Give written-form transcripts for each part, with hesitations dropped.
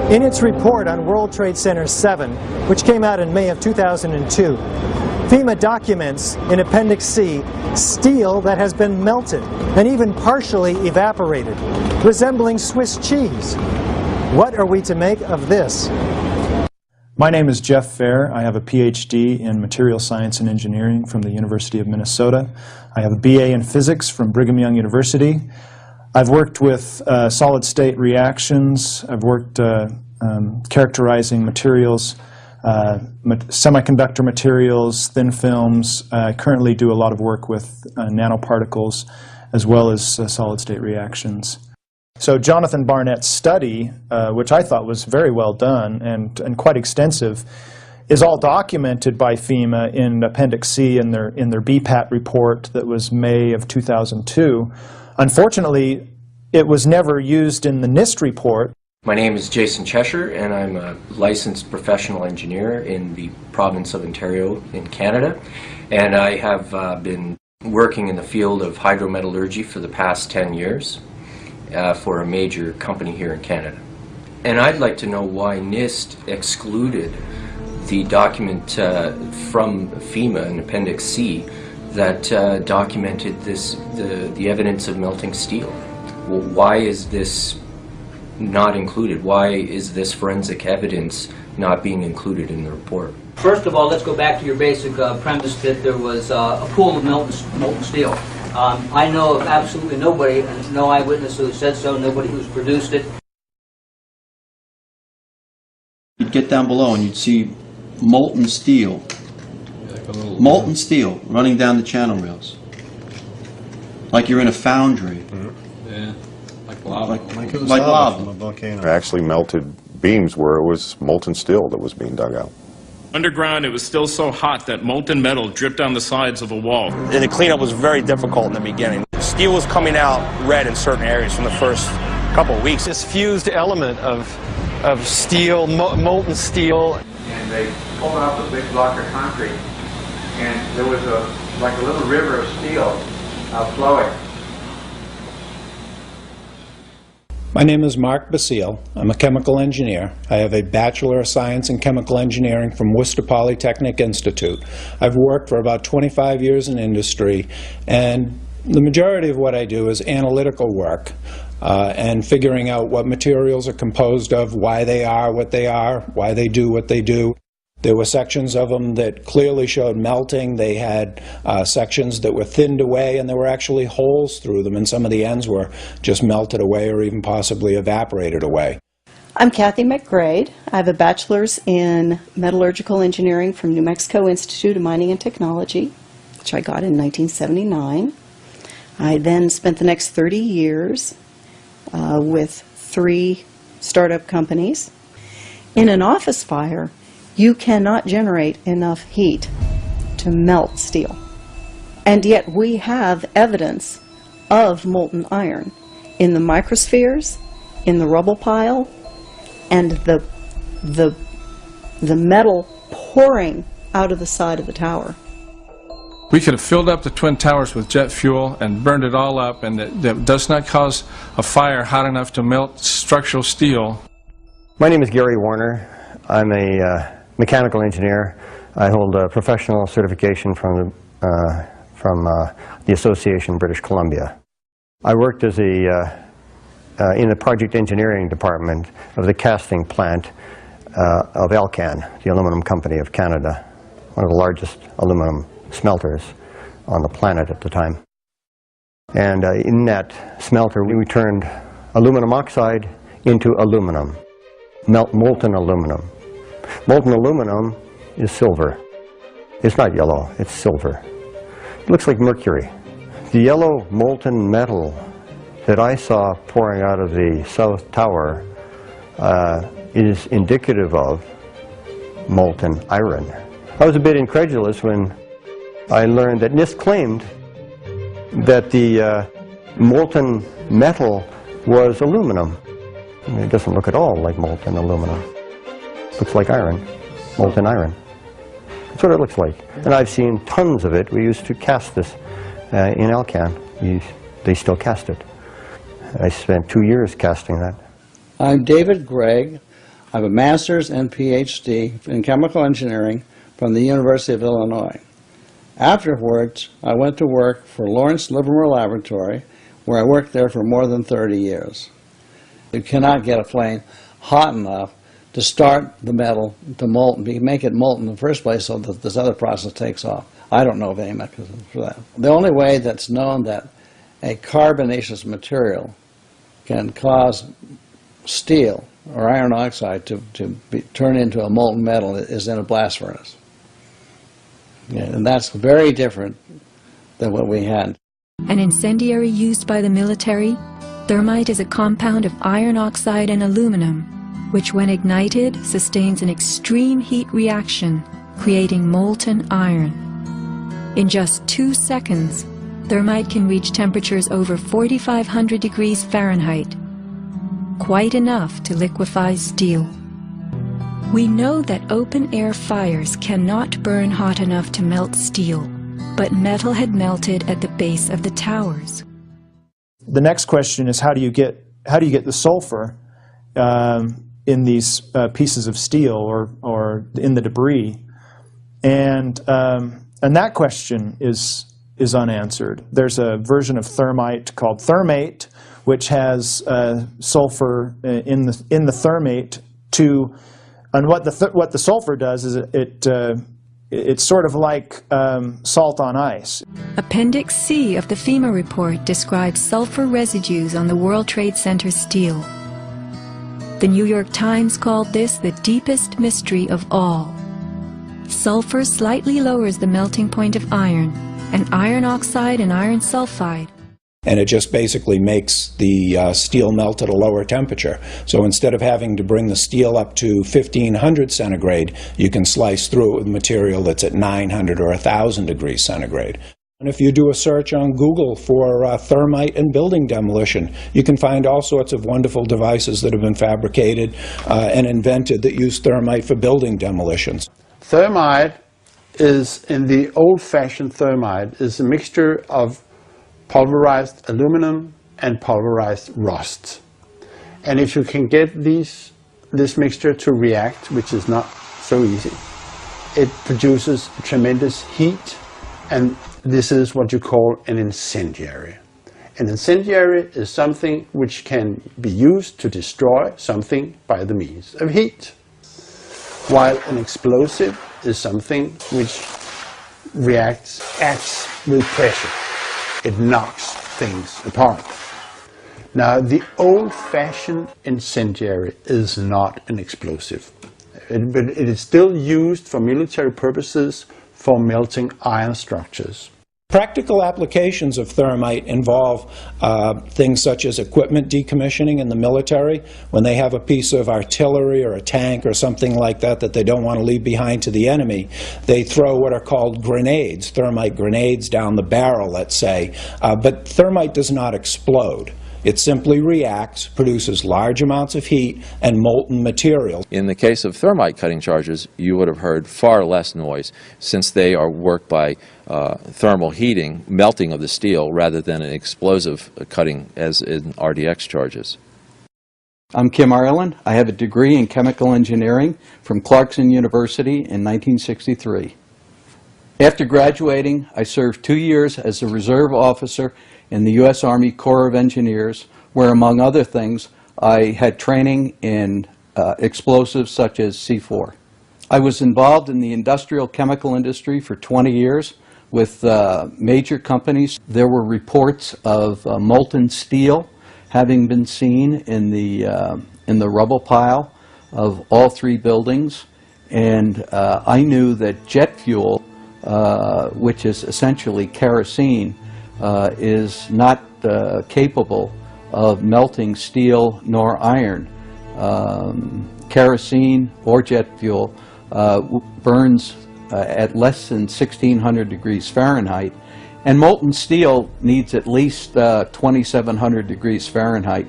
In its report on World Trade Center 7, which came out in May of 2002, FEMA documents in Appendix C steel that has been melted and even partially evaporated, resembling Swiss cheese. What are we to make of this? My name is Jeff Fair. I have a PhD in Material Science and Engineering from the University of Minnesota. I have a BA in Physics from Brigham Young University. I've worked with solid-state reactions. I've worked characterizing materials, semiconductor materials, thin films. I currently do a lot of work with nanoparticles as well as solid-state reactions. So Jonathan Barnett's study, which I thought was very well done and quite extensive, is all documented by FEMA in Appendix C in their BPAT report that was May of 2002. Unfortunately, it was never used in the NIST report. My name is Jason Cheshire, and I'm a licensed professional engineer in the province of Ontario in Canada. And I have been working in the field of hydrometallurgy for the past 10 years for a major company here in Canada. And I'd like to know why NIST excluded the document from FEMA in Appendix C that documented the evidence of melting steel. Well, why is this not included? Why is this forensic evidence not being included in the report? First of all, let's go back to your basic premise that there was a pool of molten steel. I know of absolutely nobody, and no eyewitness who said so, nobody who's produced it. You'd get down below and you'd see molten steel. Molten steel running down the channel rails. Like you're in a foundry. Yeah, like lava. Like it was lava from a volcano. Actually melted beams where it was molten steel that was being dug out. Underground, it was still so hot that molten metal dripped down the sides of a wall. And the cleanup was very difficult in the beginning. Steel was coming out red in certain areas from the first couple of weeks. This fused element of steel, molten steel. And they pulled off a big block of concrete, and there was like a little river of steel flowing. My name is Mark Basile. I'm a chemical engineer. I have a Bachelor of Science in Chemical Engineering from Worcester Polytechnic Institute. I've worked for about 25 years in industry, and the majority of what I do is analytical work and figuring out what materials are composed of, why they are what they are, why they do what they do. There were sections of them that clearly showed melting. They had sections that were thinned away, and there were actually holes through them, and some of the ends were just melted away or even possibly evaporated away. I'm Kathy McGrade. I have a bachelor's in metallurgical engineering from New Mexico Institute of Mining and Technology, which I got in 1979. I then spent the next 30 years with 3 startup companies. In an office fire, you cannot generate enough heat to melt steel. And yet we have evidence of molten iron in the microspheres, in the rubble pile, and the metal pouring out of the side of the tower. We could have filled up the Twin Towers with jet fuel and burned it all up, and that does not cause a fire hot enough to melt structural steel. My name is Gary Warner. I'm a mechanical engineer. I hold a professional certification from the Association British Columbia. I worked as in the project engineering department of the casting plant of Alcan, the aluminum company of Canada, one of the largest aluminum smelters on the planet at the time. And in that smelter we turned aluminum oxide into aluminum, molten aluminum. Molten aluminum is silver. It's not yellow, it's silver. It looks like mercury. The yellow molten metal that I saw pouring out of the South Tower is indicative of molten iron. I was a bit incredulous when I learned that NIST claimed that the molten metal was aluminum. I mean, it doesn't look at all like molten aluminum. It looks like iron, molten iron. That's what it looks like. And I've seen tons of it. We used to cast this in Alcan. They still cast it. I spent 2 years casting that. I'm David Gregg. I have a master's and PhD in chemical engineering from the University of Illinois. Afterwards, I went to work for Lawrence Livermore Laboratory, where I worked there for more than 30 years. You cannot get a flame hot enough to start the metal to molten, make it molten in the first place so that this other process takes off. I don't know of any mechanism for that. The only way that's known that a carbonaceous material can cause steel or iron oxide to turn into a molten metal is in a blast furnace. Yeah, and that's very different than what we had. An incendiary used by the military, thermite is a compound of iron oxide and aluminum, which when ignited sustains an extreme heat reaction, creating molten iron. In just 2 seconds, thermite can reach temperatures over 4,500 degrees Fahrenheit, quite enough to liquefy steel. We know that open-air fires cannot burn hot enough to melt steel, but metal had melted at the base of the towers. The next question is how do you get the sulfur in these pieces of steel or in the debris, and that question is unanswered. There's a version of thermite called thermate, which has sulfur in the thermate and what the sulfur does is it's sort of like salt on ice. Appendix C of the FEMA report describes sulfur residues on the World Trade Center steel. The New York Times called this the deepest mystery of all. Sulfur slightly lowers the melting point of iron, and iron oxide and iron sulfide. And it just basically makes the steel melt at a lower temperature. So instead of having to bring the steel up to 1500 centigrade, you can slice through it with material that's at 900 or 1000 degrees centigrade. And if you do a search on Google for thermite and building demolition, you can find all sorts of wonderful devices that have been fabricated and invented that use thermite for building demolitions. Thermite is, in the old-fashioned thermite, is a mixture of pulverized aluminum and pulverized rust. And if you can get this mixture to react, which is not so easy, it produces tremendous heat, and this is what you call an incendiary. An incendiary is something which can be used to destroy something by the means of heat, while an explosive is something which acts with pressure. It knocks things apart. Now, the old-fashioned incendiary is not an explosive, but it is still used for military purposes for melting iron structures. Practical applications of thermite involve things such as equipment decommissioning in the military. When they have a piece of artillery or a tank or something like that that they don't want to leave behind to the enemy, they throw what are called grenades, thermite grenades, down the barrel, let's say. But thermite does not explode. It simply reacts, produces large amounts of heat and molten material. In the case of thermite cutting charges, you would have heard far less noise since they are worked by thermal heating, melting of the steel, rather than an explosive cutting as in RDX charges. I'm Kim Ireland. I have a degree in chemical engineering from Clarkson University in 1963. After graduating, I served 2 years as a reserve officer in the U.S. Army Corps of Engineers, where, among other things, I had training in explosives such as C4. I was involved in the industrial chemical industry for 20 years with major companies. There were reports of molten steel having been seen in the rubble pile of all 3 buildings, and I knew that jet fuel, which is essentially kerosene, is not capable of melting steel nor iron. Kerosene or jet fuel burns at less than 1600 degrees Fahrenheit, and molten steel needs at least 2700 degrees Fahrenheit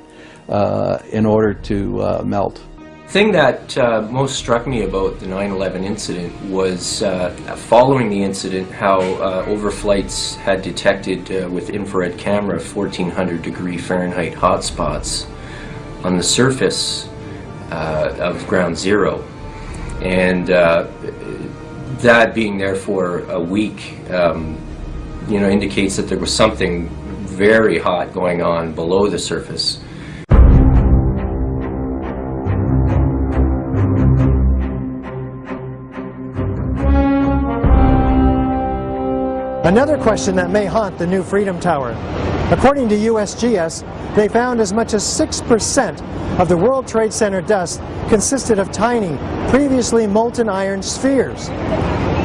in order to melt. The thing that most struck me about the 9/11 incident was following the incident how overflights had detected with infrared camera 1400 degree Fahrenheit hotspots on the surface of ground zero. And that being there for a week, indicates that there was something very hot going on below the surface. Another question that may haunt the new Freedom Tower. According to USGS, they found as much as 6% of the World Trade Center dust consisted of tiny, previously molten iron spheres.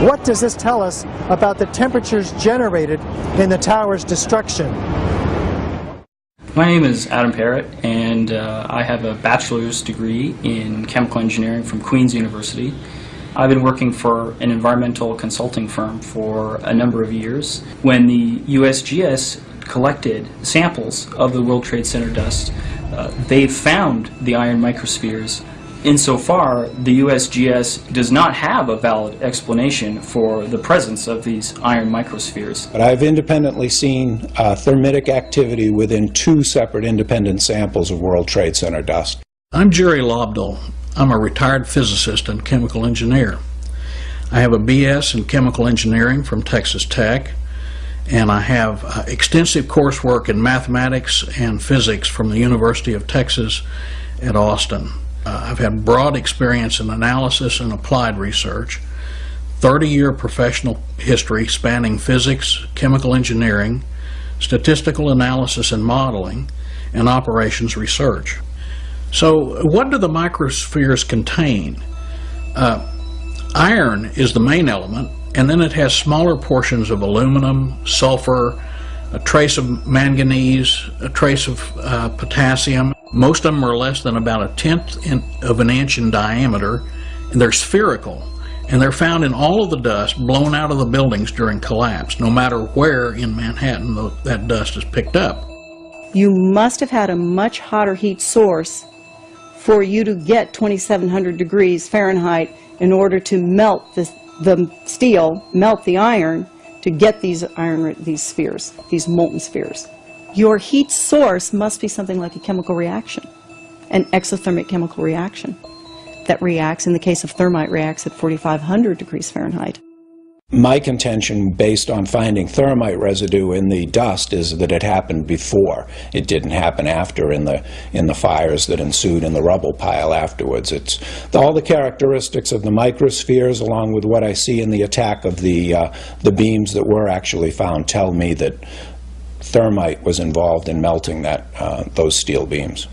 What does this tell us about the temperatures generated in the tower's destruction? My name is Adam Parrott, and I have a bachelor's degree in chemical engineering from Queen's University. I've been working for an environmental consulting firm for a number of years. When the USGS collected samples of the World Trade Center dust, they found the iron microspheres. Insofar, the USGS does not have a valid explanation for the presence of these iron microspheres. But I've independently seen thermitic activity within 2 separate independent samples of World Trade Center dust. I'm Jerry Lobdell. I'm a retired physicist and chemical engineer. I have a BS in chemical engineering from Texas Tech, and I have extensive coursework in mathematics and physics from the University of Texas at Austin. I've had broad experience in analysis and applied research, 30-year professional history spanning physics, chemical engineering, statistical analysis and modeling, and operations research. So what do the microspheres contain? Iron is the main element, and then it has smaller portions of aluminum, sulfur, a trace of manganese, a trace of potassium. Most of them are less than about 1/10 of an inch in diameter, and they're spherical. And they're found in all of the dust blown out of the buildings during collapse, no matter where in Manhattan that dust is picked up. You must have had a much hotter heat source for you to get 2,700 degrees Fahrenheit in order to melt the steel, melt the iron, to get these spheres, these molten spheres. Your heat source must be something like a chemical reaction, an exothermic chemical reaction that reacts, in the case of thermite, reacts at 4,500 degrees Fahrenheit. My contention, based on finding thermite residue in the dust, is that it happened before. It didn't happen after in the fires that ensued in the rubble pile afterwards. It's all the characteristics of the microspheres, along with what I see in the attack of the beams that were actually found, tell me that thermite was involved in melting those steel beams.